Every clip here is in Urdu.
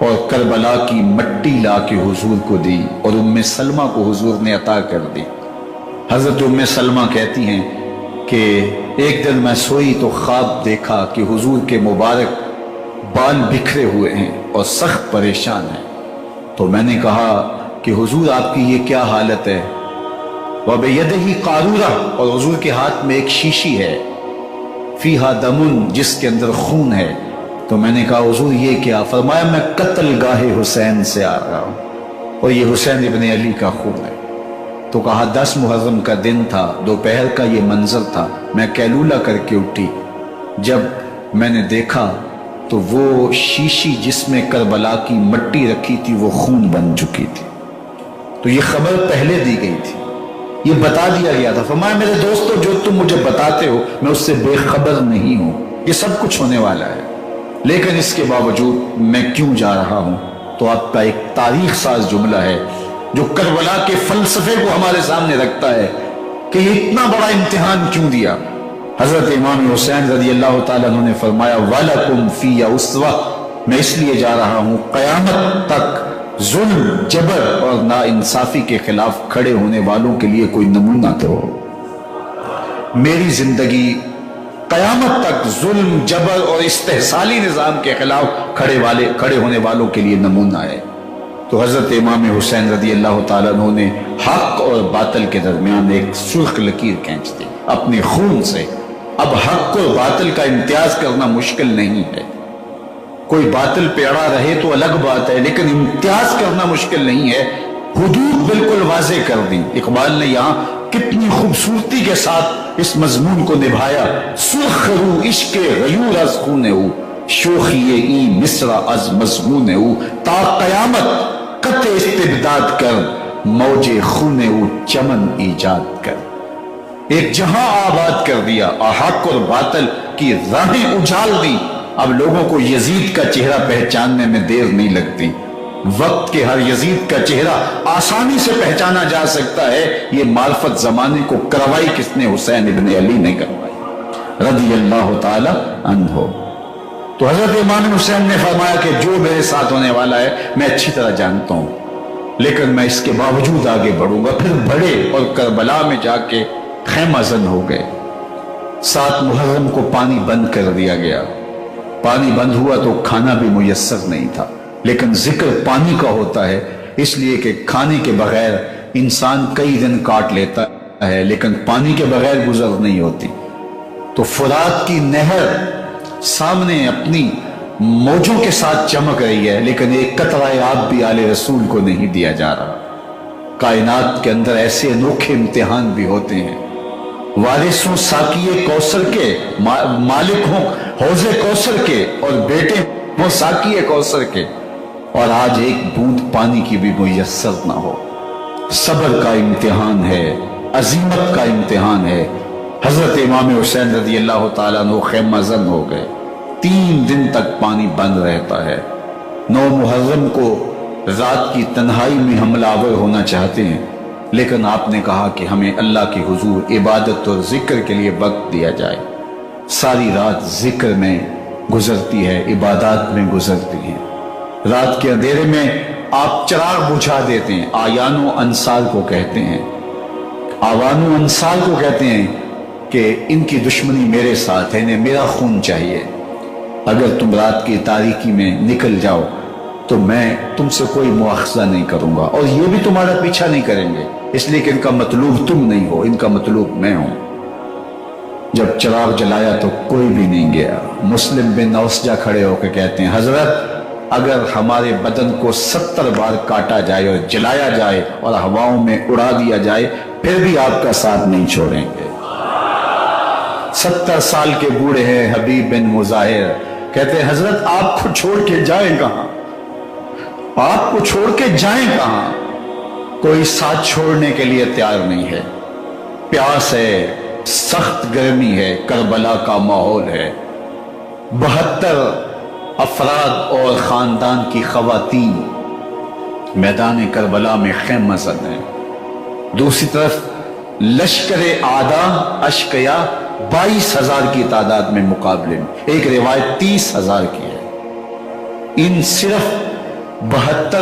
اور کربلا کی مٹی لا کے حضور کو دی اور ام سلمہ کو حضور نے عطا کر دی۔ حضرت ام سلمہ کہتی ہیں کہ ایک دن میں سوئی تو خواب دیکھا کہ حضور کے مبارک بال بکھرے ہوئے ہیں اور سخت پریشان ہیں، تو میں نے کہا کہ حضور آپ کی یہ کیا حالت ہے؟ وَبِيَدِهِ قَارُورَةٌ، اور حضور کے ہاتھ میں ایک شیشی ہے، فِيهَا دَمٌ، جس کے اندر خون ہے۔ تو میں نے کہا حضور یہ کیا؟ فرمایا میں قتل گاہ حسین سے آ رہا ہوں اور یہ حسین ابن علی کا خون ہے۔ تو کہا 10 محرم کا دن تھا، دوپہر کا یہ منظر تھا، میں کیلولہ کر کے اٹھی، جب میں نے دیکھا تو وہ شیشی جس میں کربلا کی مٹی رکھی تھی وہ خون بن چکی تھی۔ تو یہ خبر پہلے دی گئی تھی، یہ بتا دیا گیا تھا۔ فرمایا میرے دوستو جو تم مجھے بتاتے ہو میں اس سے بے خبر نہیں ہوں، یہ سب کچھ ہونے والا ہے، لیکن اس کے باوجود میں کیوں جا رہا ہوں؟ تو آپ کا ایک تاریخ ساز جملہ ہے جو کربلا کے فلسفے کو ہمارے سامنے رکھتا ہے کہ یہ اتنا بڑا امتحان کیوں دیا۔ حضرت امام حسین رضی اللہ تعالیٰ عنہ نے فرمایا وَلَكُمْ فِيَّ أُسْوَةٌ، میں اس لیے جا رہا ہوں قیامت تک ظلم، جبر اور ناانصافی کے خلاف کھڑے ہونے والوں کے لیے کوئی نمونہ تو ہو۔ میری زندگی قیامت تک ظلم، جبر اور استحصالی نظام کے خلاف کھڑے ہونے والوں کے لیے نمونہ ہے۔ تو حضرت امام حسین رضی اللہ تعالیٰ عنہ نے حق اور باطل کے درمیان ایک سرخ لکیر کھینچ دی اپنے خون سے۔ اب حق اور باطل کا امتیاز کرنا مشکل نہیں ہے، کوئی باطل پہ اڑا رہے تو الگ بات ہے، لیکن امتیاز کرنا مشکل نہیں ہے۔ حدود بالکل واضح کر دی۔ اقبال نے یہاں کتنی خوبصورتی کے ساتھ اس مضمون کو نبھایا۔ سرخ رو عشق غیور از خون او، شوخی ای مصرع از مضمون او، تا قیامت قطع استبداد کر، موج خون او چمن ایجاد کر۔ ایک جہاں آباد کر دیا، حق اور باطل کی راہیں اجال دی۔ اب لوگوں کو یزید کا چہرہ پہچاننے میں دیر نہیں لگتی، وقت کے ہر یزید کا چہرہ آسانی سے پہچانا جا سکتا ہے۔ یہ معرفت زمانے کو کروائی کس نے؟ حسین ابن علی نے کروائی رضی اللہ تعالی عنہ۔ تو حضرت امام حسین نے فرمایا کہ جو میرے ساتھ ہونے والا ہے میں اچھی طرح جانتا ہوں، لیکن میں اس کے باوجود آگے بڑھوں گا۔ پھر بڑھے اور کربلا میں جا کے خیمہ زن ہو گئے۔ 7 محرم کو پانی بند کر دیا گیا۔ پانی بند ہوا تو کھانا بھی میسر نہیں تھا، لیکن ذکر پانی کا ہوتا ہے اس لیے کہ کھانے کے بغیر انسان کئی دن کاٹ لیتا ہے، لیکن پانی کے بغیر گزر نہیں ہوتی۔ تو فرات کی نہر سامنے اپنی موجوں کے ساتھ چمک رہی ہے، لیکن ایک قطرہ آب بھی آل رسول کو نہیں دیا جا رہا۔ کائنات کے اندر ایسے انوکھے امتحان بھی ہوتے ہیں۔ وارثوں ساقی کوثر کے، مالک ہوں حوض کوثر کے، اور بیٹے ہوں ساقی کوثر کے، اور آج ایک بوند پانی کی بھی میسر نہ ہو۔ صبر کا امتحان ہے، عزیمت کا امتحان ہے۔ حضرت امام حسین رضی اللہ تعالیٰ عنہ خیمہ زن ہو گئے۔ 3 دن تک پانی بند رہتا ہے۔ 9 محرم کو رات کی تنہائی میں حملہ آور ہونا چاہتے ہیں، لیکن آپ نے کہا کہ ہمیں اللہ کے حضور عبادت اور ذکر کے لیے وقت دیا جائے۔ ساری رات ذکر میں گزرتی ہے، عبادات میں گزرتی ہے۔ رات کے اندھیرے میں آپ چراغ بجھا دیتے ہیں۔ آیان و انصار کو کہتے ہیں، آوان و انصار کو کہتے ہیں کہ ان کی دشمنی میرے ساتھ ہے، انہیں میرا خون چاہیے۔ اگر تم رات کی تاریکی میں نکل جاؤ تو میں تم سے کوئی مواخذہ نہیں کروں گا، اور یہ بھی تمہارا پیچھا نہیں کریں گے، اس لیے کہ ان کا مطلوب تم نہیں ہو، ان کا مطلوب میں ہوں۔ جب چراغ جلایا تو کوئی بھی نہیں گیا۔ مسلم بن اوسجہ کھڑے ہو کے کہتے ہیں حضرت اگر ہمارے بدن کو 70 بار کاٹا جائے اور جلایا جائے اور ہواؤں میں اڑا دیا جائے پھر بھی آپ کا ساتھ نہیں چھوڑیں گے۔ 70 سال کے بوڑھے ہیں حبیب بن مظاہر، کہتے ہیں حضرت آپ کو چھوڑ کے جائیں کہاں، آپ کو چھوڑ کے جائیں کہاں؟ کوئی ساتھ چھوڑنے کے لیے تیار نہیں ہے۔ پیاس ہے، سخت گرمی ہے، کربلا کا ماحول ہے، 72 افراد اور خاندان کی خواتین میدان کربلا میں خیمہ زن ہیں۔ دوسری طرف لشکر اعداء اشقیا 22,000 کی تعداد میں مقابلے میں، ایک روایت 30,000 کی ہے۔ ان صرف 72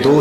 2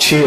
6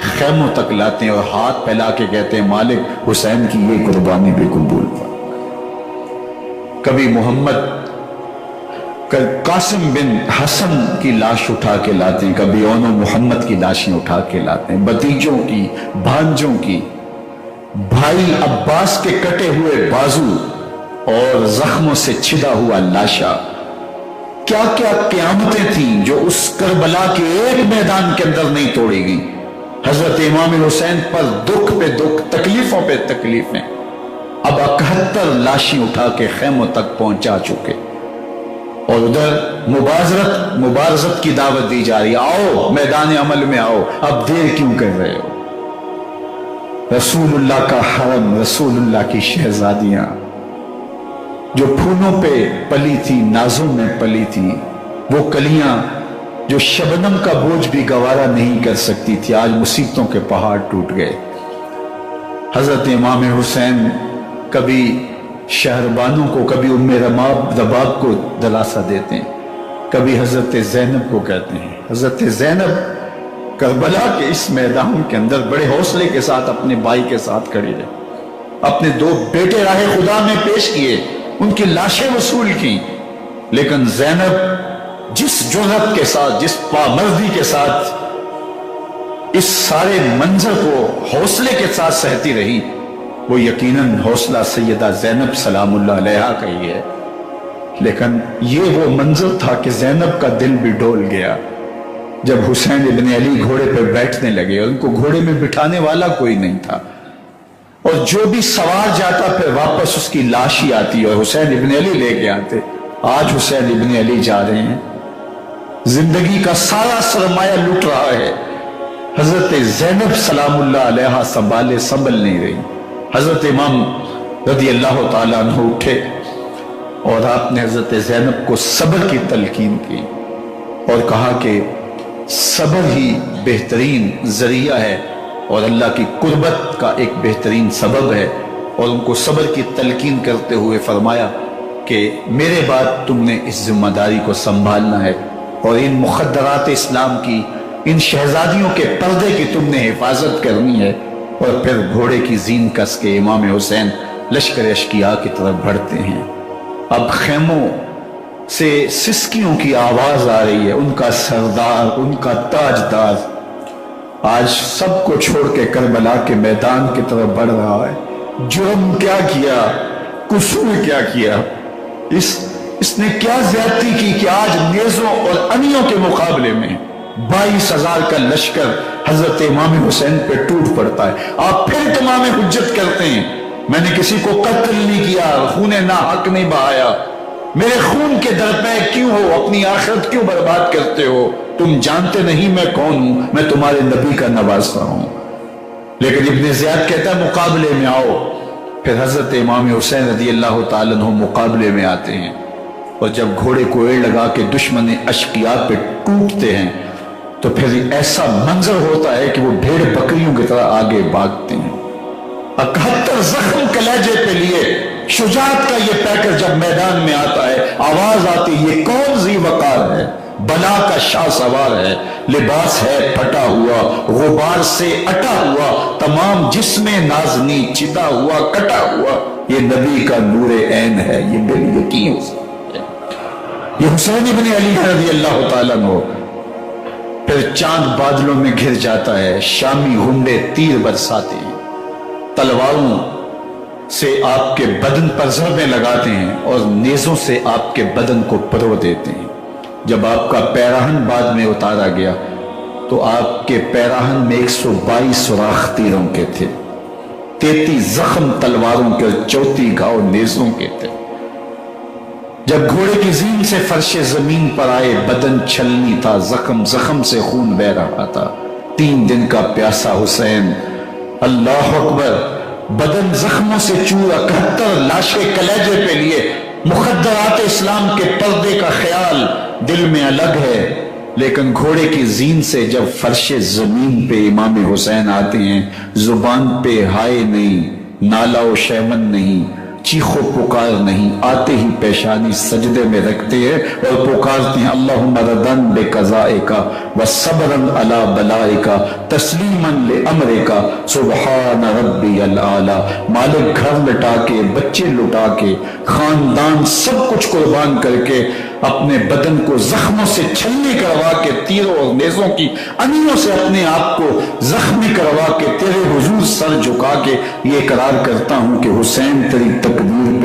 خیموں تک لاتے ہیں اور ہاتھ پھیلا کے کہتے ہیں مالک حسین کی یہ قربانی بھی قبول کر۔ کبھی محمد قاسم بن حسن کی لاش اٹھا کے لاتے ہیں، کبھی اونو محمد کی لاشیں اٹھا کے لاتے ہیں، بھتیجوں کی، بھانجوں کی، بھائی عباس کے کٹے ہوئے بازو اور زخموں سے چھدا ہوا لاشا۔ کیا کیا قیامتیں تھیں جو اس کربلا کے ایک میدان کے اندر نہیں توڑی گئی۔ حضرت امام حسین پر دکھ پہ دکھ، تکلیفوں پہ تکلیفیں، اب 71 لاشیں اٹھا کے خیموں تک پہنچا چکے، اور ادھر مبارزت کی دعوت دی جا رہی، آؤ میدان عمل میں آؤ، اب دیر کیوں کر رہے ہو۔ رسول اللہ کا حرم، رسول اللہ کی شہزادیاں جو پھولوں پہ پلی تھی، نازوں میں پلی تھی، وہ کلیاں جو شبنم کا بوجھ بھی گوارا نہیں کر سکتی تھی، آج مصیبتوں کے پہاڑ ٹوٹ گئے۔ حضرت امام حسین کبھی شہربانوں کو، کبھی ام رباب کو دلاسا دیتے ہیں، کبھی حضرت زینب کو کہتے ہیں۔ حضرت زینب کربلا کے اس میدان کے اندر بڑے حوصلے کے ساتھ اپنے بھائی کے ساتھ کھڑی رہے، اپنے 2 بیٹے راہ خدا میں پیش کیے، ان کی لاشیں وصول کی، لیکن زینب جس جرأت کے ساتھ، جس پامردی کے ساتھ اس سارے منظر کو حوصلے کے ساتھ سہتی رہی، وہ یقیناً حوصلہ سیدہ زینب سلام اللہ علیہا کا ہی ہے، لیکن یہ وہ منظر تھا کہ زینب کا دل بھی ڈول گیا جب حسین ابن علی گھوڑے پہ بیٹھنے لگے، اور ان کو گھوڑے میں بٹھانے والا کوئی نہیں تھا، اور جو بھی سوار جاتا پھر واپس اس کی لاش ہی آتی اور حسین ابن علی لے کے آتے۔ آج حسین ابن علی جا رہے ہیں، زندگی کا سارا سرمایہ لٹ رہا ہے، حضرت زینب سلام اللہ علیہا سنبھل نہیں رہی۔ حضرت امام رضی اللہ تعالیٰ عنہ اٹھے اور آپ نے حضرت زینب کو صبر کی تلقین کی اور کہا کہ صبر ہی بہترین ذریعہ ہے اور اللہ کی قربت کا ایک بہترین سبب ہے، اور ان کو صبر کی تلقین کرتے ہوئے فرمایا کہ میرے بعد تم نے اس ذمہ داری کو سنبھالنا ہے، اور ان مخدرات اسلام کی، ان شہزادیوں کے پردے کی تم نے حفاظت کرنی ہے۔ اور پھر گھوڑے کی زین کس کے امام حسین لشکر اشقیاء کی طرف بڑھتے ہیں۔ اب خیموں سے سسکیوں کی آواز آ رہی ہے، ان کا سردار، ان کا تاجدار آج سب کو چھوڑ کے کربلا کے میدان کی طرف بڑھ رہا ہے۔ جرم کیا کیا، قصور کیا کیا، اس نے کیا زیادتی کی کہ آج نیزوں اور انیوں کے مقابلے میں 22,000 کا لشکر حضرت امام حسین پہ ٹوٹ پڑتا ہے۔ آپ پھر تمام حجت کرتے ہیں میں نے کسی کو قتل نہیں کیا، خون ناحق نہیں بہایا، میرے خون کے درپے کیوں ہو، اپنی آخرت کیوں برباد کرتے ہو، تم جانتے نہیں میں کون ہوں، میں تمہارے نبی کا نواسا ہوں۔ لیکن ابن زیاد کہتا ہے مقابلے میں آؤ۔ پھر حضرت امام حسین رضی اللہ تعالیٰ عنہ مقابلے میں آتے ہیں، اور جب گھوڑے کو ایڑ لگا کے دشمن اشقیاء پہ ٹوٹتے ہیں تو پھر ایسا منظر ہوتا ہے کہ وہ بھیڑ بکریوں کی طرح آگے بھاگتے ہیں۔ 71 زخم کلیجے پہ لیے شجاعت کا یہ پیکر جب میدان میں آتا ہے، آواز آتی یہ کون ذی وقار ہے، بلا کا شاہ سوار ہے، لباس ہے پھٹا ہوا، غبار سے اٹا ہوا، تمام جسم نازنی چتا ہوا کٹا ہوا، یہ نبی کا نور عین ہے، یہ بال یقین ہے، یہ حسین ابن علی رضی اللہ تعالیٰ عنہ۔ پھر چاند بادلوں میں گھر جاتا ہے، شامی غنڈے تیر برساتے ہیں، تلواروں سے آپ کے بدن پر ضربیں لگاتے ہیں اور نیزوں سے آپ کے بدن کو پرو دیتے ہیں۔ جب آپ کا پیراہن بعد میں اتارا گیا تو آپ کے پیراہن میں 122 سوراخ تیروں کے تھے، 33 زخم تلواروں کے اور 34 گھاؤ نیزوں کے تھے۔ جب گھوڑے کی زین سے فرش زمین پر آئے، بدن چھلنی تھا، زخم سے خون بہ رہا تھا، 3 دن کا پیاسا حسین، اللہ اکبر، بدن زخموں سے چور، 71 لاشیں کلیجے پہ لیے، مخدرات اسلام کے پردے کا خیال دل میں الگ ہے، لیکن گھوڑے کی زین سے جب فرش زمین پہ امام حسین آتے ہیں، زبان پہ ہائے نہیں، نالا و شیمن نہیں، چیخو پکار نہیں، آتے ہی پیشانی سجدے میں رکھتے ہیں اور پکارتے ہیں اللہم ردن بقضائکا وصبرن علی بلائکا تسلیما لامرکا سبحان ربی العالی۔ مالک گھر لٹا کے، بچے لٹا کے، خاندان سب کچھ قربان کر کے، اپنے بدن کو زخموں سے چھلنی کروا کے، تیروں اور نیزوں کی انیوں سے اپنے آپ کو زخمی کروا کے، تیرے حضور سر جھکا کے یہ اقرار کرتا ہوں کہ حسین تیری تقدیر پہ